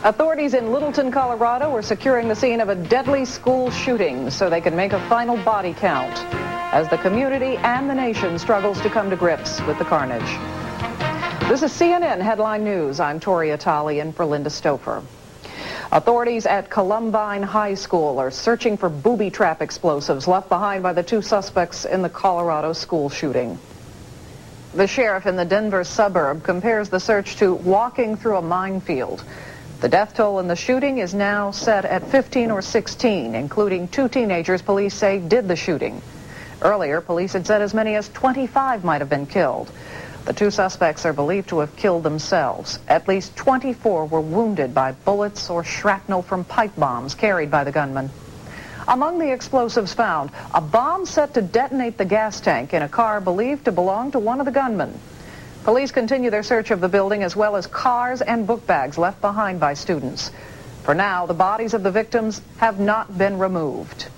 Authorities in Littleton, Colorado are securing the scene of a deadly school shooting so they can make a final body count as the community and the nation struggles to come to grips with the carnage. This is CNN Headline News. I'm Tori Atali in for Linda Stouffer. Authorities at Columbine High School are searching for booby trap explosives left behind by the two suspects in the Colorado school shooting. The sheriff in the Denver suburb compares the search to walking through a minefield. The death toll in the shooting is now set at 15 or 16, including 2 teenagers police say did the shooting. Earlier, police had said as many as 25 might have been killed. The 2 suspects are believed to have killed themselves. At least 24 were wounded by bullets or shrapnel from pipe bombs carried by the gunman. Among the explosives found, a bomb set to detonate the gas tank in a car believed to belong to one of the gunmen. Police continue their search of the building as well as cars and book bags left behind by students. For now, the bodies of the victims have not been removed.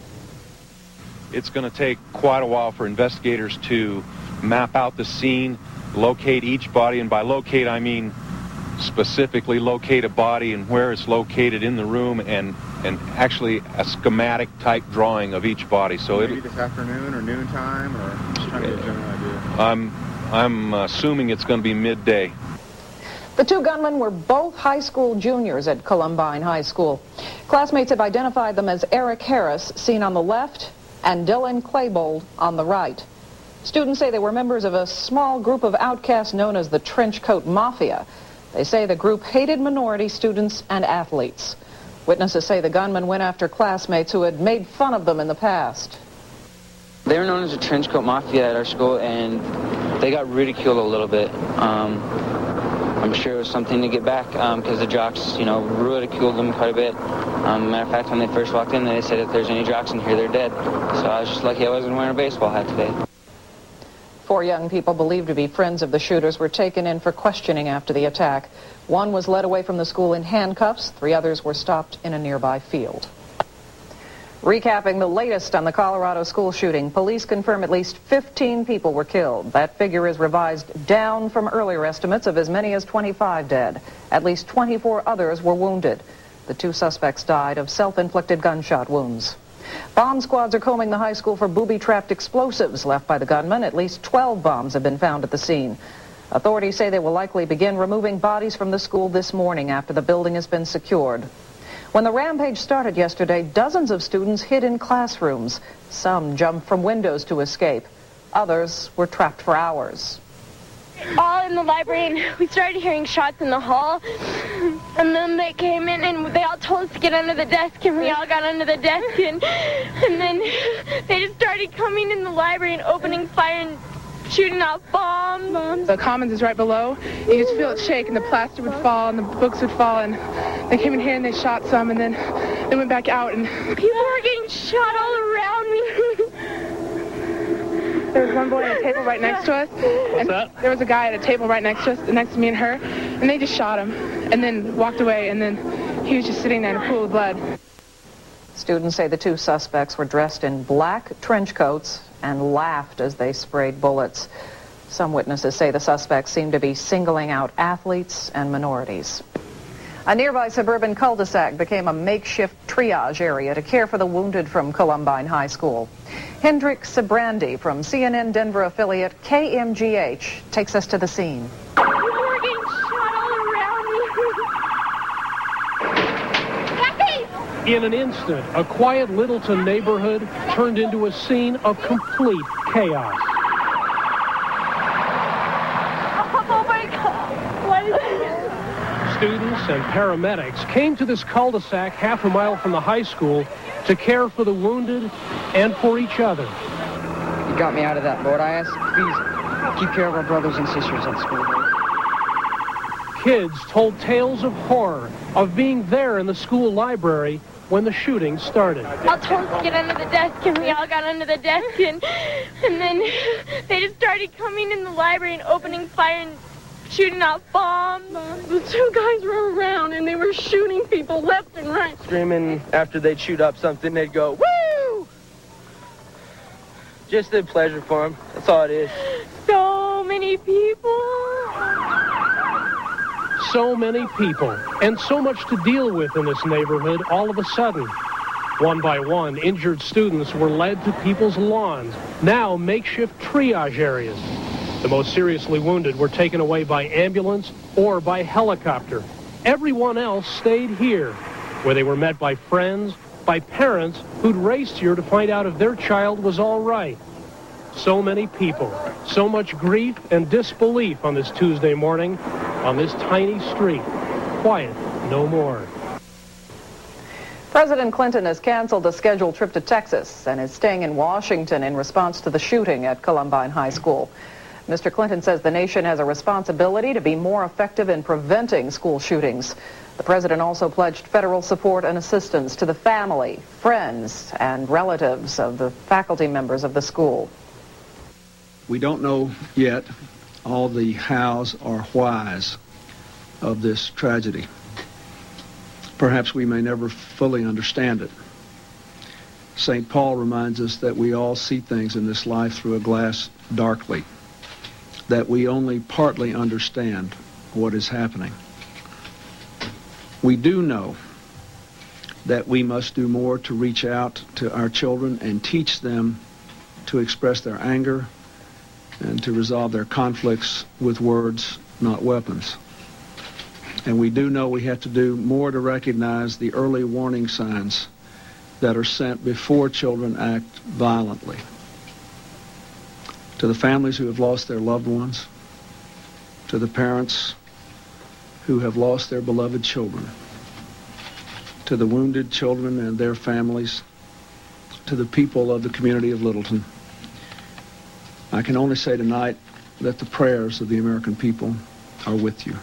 It's going to take quite a while for investigators to map out the scene, locate each body, and by locate I mean specifically locate a body and where it's located in the room, and actually a schematic type drawing of each body. So maybe this afternoon or noontime, or just trying to get a general idea. I'm assuming it's going to be midday. The 2 gunmen were both high school juniors at Columbine High School. Classmates have identified them as Eric Harris, seen on the left, and Dylan Claybold on the right. Students say they were members of a small group of outcasts known as the Trenchcoat Mafia. They say the group hated minority students and athletes. Witnesses say the gunmen went after classmates who had made fun of them in the past. They were known as the Trenchcoat Mafia at our school, and they got ridiculed a little bit. I'm sure it was something to get back because the jocks, ridiculed them quite a bit. Matter of fact, when they first walked in, they said if there's any jocks in here, they're dead. So I was just lucky I wasn't wearing a baseball hat today. 4 young people believed to be friends of the shooters were taken in for questioning after the attack. 1 was led away from the school in handcuffs. 3 others were stopped in a nearby field. Recapping the latest on the Colorado school shooting, police confirm at least 15 people were killed. That figure is revised down from earlier estimates of as many as 25 dead. At least 24 others were wounded. The 2 suspects died of self-inflicted gunshot wounds. Bomb squads are combing the high school for booby-trapped explosives left by the gunman. At least 12 bombs have been found at the scene. Authorities say they will likely begin removing bodies from the school this morning after the building has been secured. When the rampage started yesterday, dozens of students hid in classrooms. Some jumped from windows to escape. Others were trapped for hours. All in the library, and we started hearing shots in the hall. And then they came in, and they all told us to get under the desk, and we all got under the desk. And then they just started coming in the library and opening fire and shooting out bombs. The commons is right below. You just feel it shake, and the plaster would fall, and the books would fall, and they came in here and they shot some, and then they went back out, and people were getting shot all around me. There was one boy at a table right next to us, and there was a guy at a table right next to us, next to me and her, and they just shot him, and then walked away, and then he was just sitting there in a pool of blood. Students say the 2 suspects were dressed in black trench coats and laughed as they sprayed bullets. Some witnesses say the suspects seem to be singling out athletes and minorities. A nearby suburban cul-de-sac became a makeshift triage area to care for the wounded from Columbine High School. Hendrik Sibrandi from CNN Denver affiliate KMGH takes us to the scene. People were getting shot all around me. In an instant, a quiet Littleton neighborhood turned into a scene of complete chaos. Oh my God, what is this? Students and paramedics came to this cul-de-sac half a mile from the high school to care for the wounded and for each other. You got me out of that boat. I asked, please keep care of our brothers and sisters at school. Kids told tales of horror of being there in the school library when the shooting started. All told us to get under the desk, and we all got under the desk, and then they just started coming in the library and opening fire and shooting out bombs. The 2 guys were around, and they were shooting people left and right. Screaming after they'd shoot up something, they'd go, woo! Just a pleasure for them. That's all it is. So many people. So many people, and so much to deal with in this neighborhood all of a sudden. One by one, injured students were led to people's lawns, now makeshift triage areas. The most seriously wounded were taken away by ambulance or by helicopter. Everyone else stayed here, where they were met by friends, by parents who'd raced here to find out if their child was all right. So many people, so much grief and disbelief on this Tuesday morning, on this tiny street. Quiet no more. President Clinton has canceled a scheduled trip to Texas and is staying in Washington in response to the shooting at Columbine High School. Mr. Clinton says the nation has a responsibility to be more effective in preventing school shootings. The president also pledged federal support and assistance to the family, friends, and relatives of the faculty members of the school. We don't know yet all the hows or whys of this tragedy. Perhaps we may never fully understand it. St. Paul reminds us that we all see things in this life through a glass darkly, that we only partly understand what is happening. We do know that we must do more to reach out to our children and teach them to express their anger and to resolve their conflicts with words, not weapons. And we do know we have to do more to recognize the early warning signs that are sent before children act violently. To the families who have lost their loved ones, to the parents who have lost their beloved children, to the wounded children and their families, to the people of the community of Littleton, I can only say tonight that the prayers of the American people are with you.